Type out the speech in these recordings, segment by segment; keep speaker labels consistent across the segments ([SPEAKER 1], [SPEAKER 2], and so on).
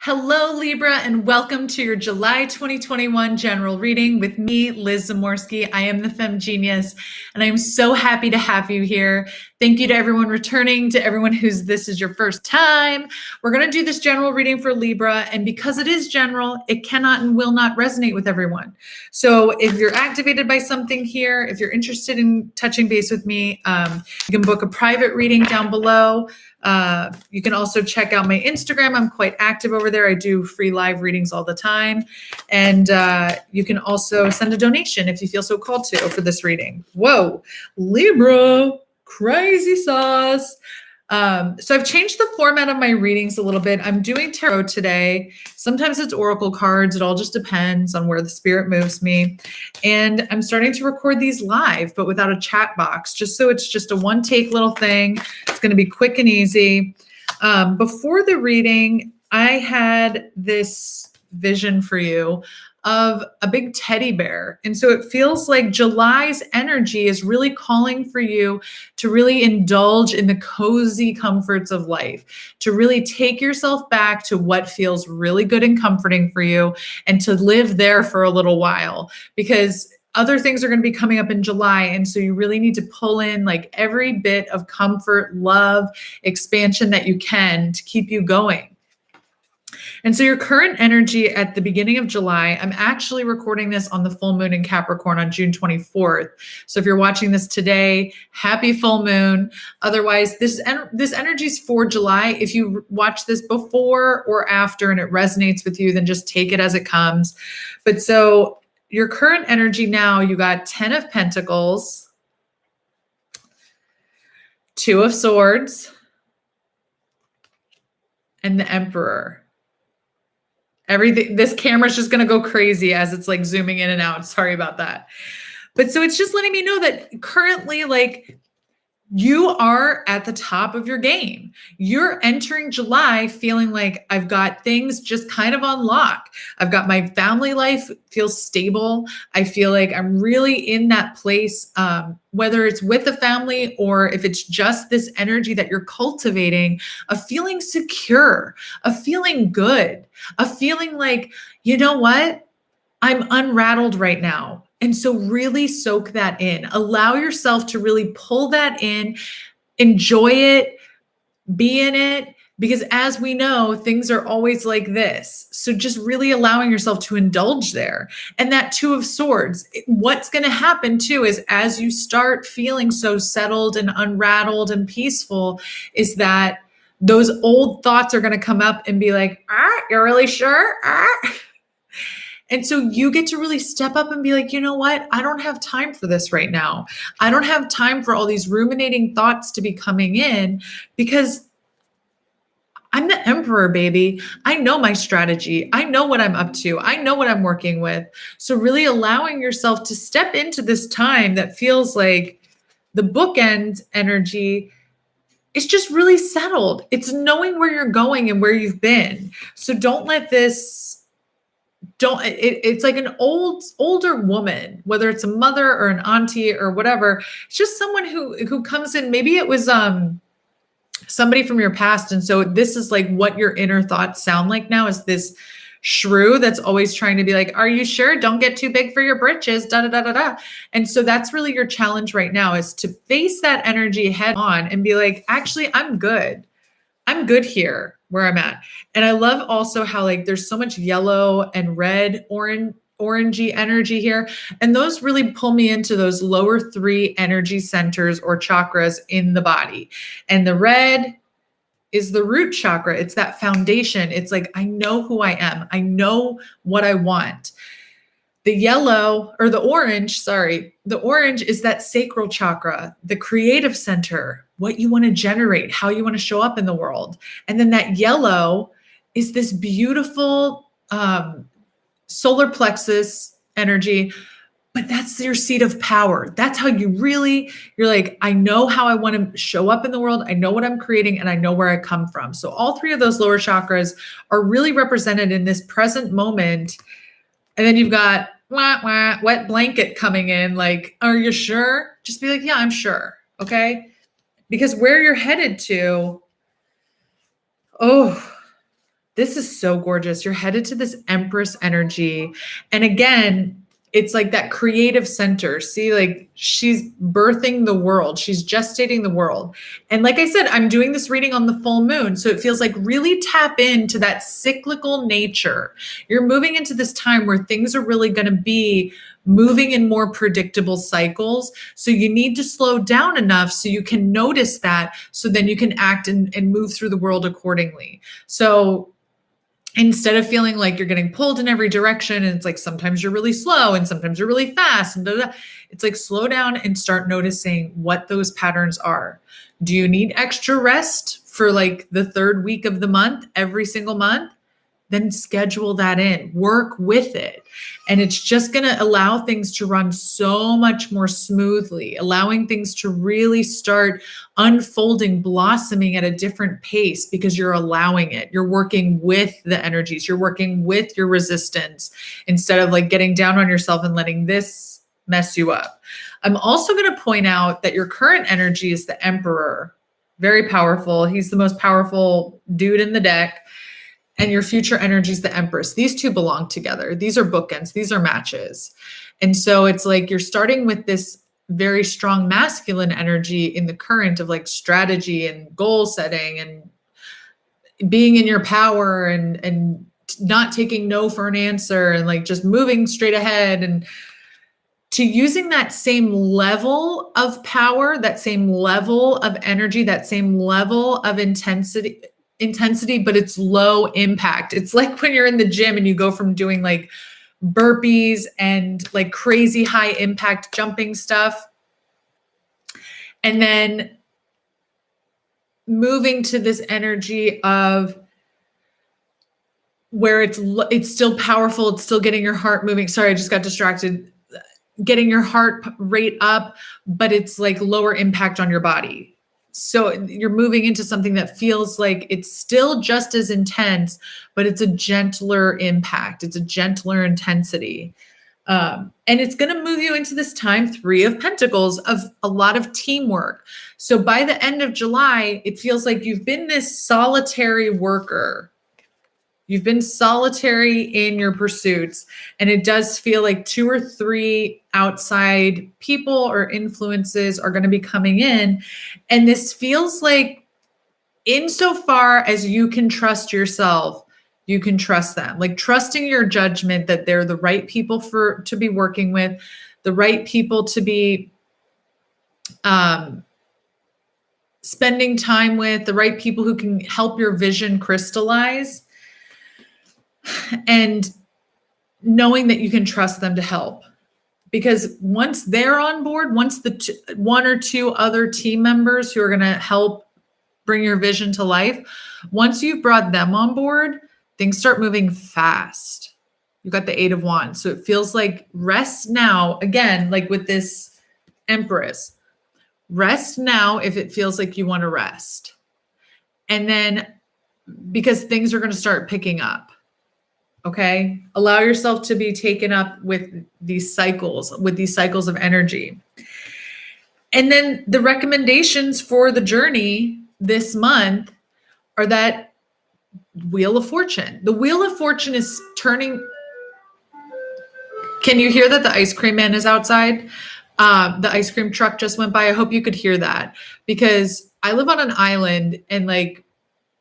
[SPEAKER 1] Hello, Libra, and welcome to your July 2021 general reading with me, Liz Zamorsky. I am the Femme Genius, and I am so happy to have you here. Thank you to everyone returning, to everyone this is your first time. We're going to do this general reading for Libra, and because it is general, it cannot and will not resonate with everyone. So if you're activated by something here, if you're interested in touching base with me, you can book a private reading down below. You can also check out my Instagram. I'm quite active over there. I do free live readings all the time. And you can also send a donation if you feel so called to for this reading. Whoa, Libra, crazy sauce. So I've changed the format of my readings a little bit. I'm doing tarot today. Sometimes it's oracle cards. It all just depends on where the spirit moves me. And I'm starting to record these live, but without a chat box, just so it's just a one take little thing. It's going to be quick and easy. Before the reading, I had this vision for you of a big teddy bear. And so it feels like July's energy is really calling for you to really indulge in the cozy comforts of life, to really take yourself back to what feels really good and comforting for you and to live there for a little while, because other things are going to be coming up in July. And so you really need to pull in like every bit of comfort, love, expansion that you can to keep you going. And so your current energy at the beginning of July, I'm actually recording this on the full moon in Capricorn on June 24th. So if you're watching this today, happy full moon. Otherwise, this energy is for July. If you watch this before or after and it resonates with you, then just take it as it comes. But so your current energy now, you got 10 of Pentacles, 2 of Swords, and the Emperor. Everything, this camera's just going to go crazy as it's like zooming in and out. Sorry about that. But so it's just letting me know that currently, like, you are at the top of your game. You're entering July feeling like I've got things just kind of on lock. I've got my family life feels stable. I feel like I'm really in that place, whether it's with the family or if it's just this energy that you're cultivating, of feeling secure, of feeling good, of feeling like, you know what? I'm unrattled right now. And so really soak that in. Allow yourself to really pull that in, enjoy it, be in it, because as we know, things are always like this. So just really allowing yourself to indulge there. And that 2 of Swords, what's going to happen too is as you start feeling so settled and unrattled and peaceful, is that those old thoughts are going to come up and be like, you're really sure? And so you get to really step up and be like, you know what? I don't have time for this right now. I don't have time for all these ruminating thoughts to be coming in, because I'm the Emperor, baby. I know my strategy. I know what I'm up to. I know what I'm working with. So really allowing yourself to step into this time that feels like the bookend energy is just really settled. It's knowing where you're going and where you've been. So don't let this it's like an older woman, whether it's a mother or an auntie or whatever. It's just someone who comes in. Maybe it was somebody from your past. And so this is like what your inner thoughts sound like now, is this shrew that's always trying to be like, are you sure? Don't get too big for your britches, da, da, da, da, da. And so that's really your challenge right now, is to face that energy head on and be like, actually, I'm good. I'm good here where I'm at. And I love also how like there's so much yellow and red, orangey energy here. And those really pull me into those lower 3 energy centers or chakras in the body. And the red is the root chakra. It's that foundation. It's like, I know who I am. I know what I want. The yellow, or the orange is that sacral chakra, the creative center, what you want to generate, how you want to show up in the world. And then that yellow is this beautiful solar plexus energy, but that's your seat of power. That's how you're like, I know how I want to show up in the world. I know what I'm creating, and I know where I come from. So all 3 of those lower chakras are really represented in this present moment. And then you've got wet blanket coming in. Like, are you sure? Just be like, yeah, I'm sure. Okay. Because where you're headed to, This is so gorgeous. You're headed to this Empress energy. And again, it's like that creative center. See, like she's birthing the world, she's gestating the world. And like I said, I'm doing this reading on the full moon. So it feels like really tap into that cyclical nature. You're moving into this time where things are really going to be moving in more predictable cycles. So you need to slow down enough so you can notice that. So then you can act and move through the world accordingly. So instead of feeling like you're getting pulled in every direction, and it's like sometimes you're really slow and sometimes you're really fast, and it's like slow down and start noticing what those patterns are. Do you need extra rest for like the third week of the month, every single month? Then schedule that in, work with it. And it's just going to allow things to run so much more smoothly, allowing things to really start unfolding, blossoming at a different pace because you're allowing it. You're working with the energies, you're working with your resistance instead of like getting down on yourself and letting this mess you up. I'm also going to point out that your current energy is the Emperor. Very powerful. He's the most powerful dude in the deck. And your future energy is the Empress. These two belong together. These are bookends. These are matches. And so it's like you're starting with this very strong masculine energy in the current of like strategy and goal setting and being in your power and not taking no for an answer and like just moving straight ahead, and to using that same level of power, that same level of energy, that same level of intensity, but it's low impact. It's like when you're in the gym and you go from doing like burpees and like crazy high impact jumping stuff, and then moving to this energy of where it's still powerful, it's still getting your heart moving. Sorry, I just got distracted. Getting your heart rate up, but it's like lower impact on your body. So you're moving into something that feels like it's still just as intense, but it's a gentler impact. It's a gentler intensity. And it's going to move you into this time, 3 of Pentacles, of a lot of teamwork. So by the end of July, it feels like you've been this solitary worker. You've been solitary in your pursuits, and it does feel like 2 or 3 outside people or influences are going to be coming in. And this feels like insofar as you can trust yourself, you can trust them. Like trusting your judgment that they're the right people to be working with, the right people to be spending time with, the right people who can help your vision crystallize. And knowing that you can trust them to help, because once they're on board, once the 1 or 2 other team members who are going to help bring your vision to life, once you've brought them on board, things start moving fast. You got the 8 of Wands. So it feels like rest now, again, like with this Empress, rest now if it feels like you want to rest. And then because things are going to start picking up. Okay. Allow yourself to be taken up with these cycles of energy. And then the recommendations for the journey this month are that Wheel of Fortune. The Wheel of Fortune is turning. Can you hear that the ice cream man is outside? The ice cream truck just went by. I hope you could hear that, because I live on an island, and like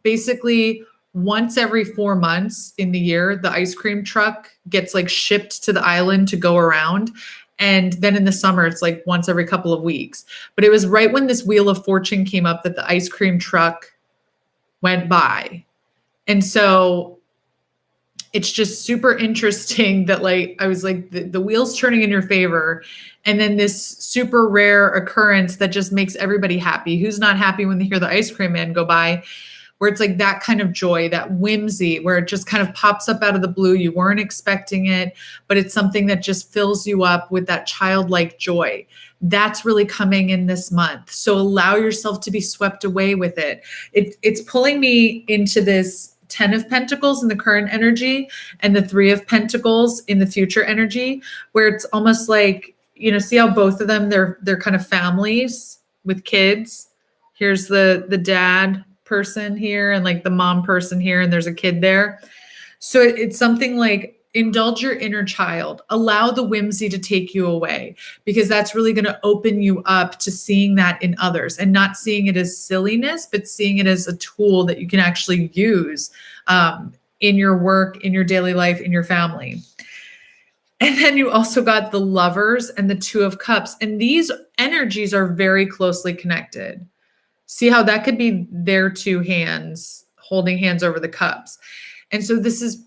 [SPEAKER 1] basically once every 4 months in the year, the ice cream truck gets like shipped to the island to go around. And then in the summer, it's like once every couple of weeks. But it was right when this Wheel of Fortune came up that the ice cream truck went by. And so it's just super interesting that like, I was like, the wheel's turning in your favor. And then this super rare occurrence that just makes everybody happy. Who's not happy when they hear the ice cream man go by? Where it's like that kind of joy, that whimsy, where it just kind of pops up out of the blue. You weren't expecting it, but it's something that just fills you up with that childlike joy. That's really coming in this month. So allow yourself to be swept away with it. It's pulling me into this 10 of Pentacles in the current energy and the 3 of Pentacles in the future energy, where it's almost like, you know, see how both of them, they're kind of families with kids. Here's the dad, person here and like the mom person here, and there's a kid there. So it's something like indulge your inner child, allow the whimsy to take you away, because that's really going to open you up to seeing that in others and not seeing it as silliness, but seeing it as a tool that you can actually use in your work, in your daily life, in your family. And then you also got the Lovers and the Two of Cups. And these energies are very closely connected. See how that could be their two hands holding hands over the cups. And so this is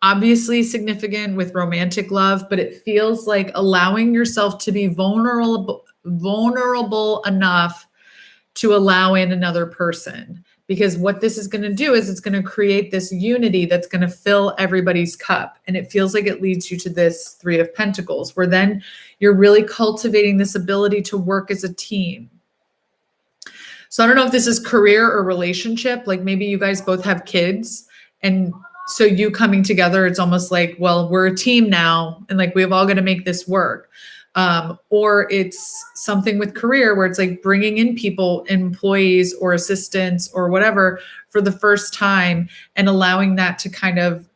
[SPEAKER 1] obviously significant with romantic love, but it feels like allowing yourself to be vulnerable enough to allow in another person. Because what this is going to do is it's going to create this unity that's going to fill everybody's cup. And it feels like it leads you to this Three of Pentacles, where then you're really cultivating this ability to work as a team. So I don't know if this is career or relationship. Like maybe you guys both have kids, and so you coming together, it's almost like, well, we're a team now, and like we've all got to make this work. Or it's something with career where it's like bringing in people, employees or assistants or whatever for the first time, and allowing that to kind of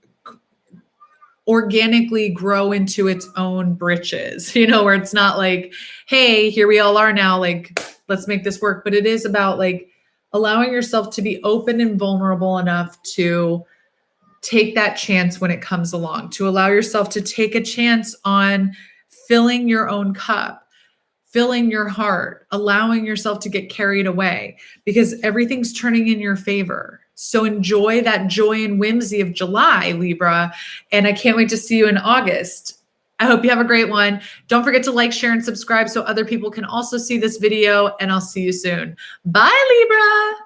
[SPEAKER 1] organically grow into its own britches, where it's not like, hey, here we all are now, like, let's make this work. But it is about like allowing yourself to be open and vulnerable enough to take that chance when it comes along, to allow yourself to take a chance on filling your own cup, filling your heart, allowing yourself to get carried away, because everything's turning in your favor. So enjoy that joy and whimsy of July, Libra. And I can't wait to see you in August. I hope you have a great one. Don't forget to like, share, and subscribe so other people can also see this video, and I'll see you soon. Bye, Libra.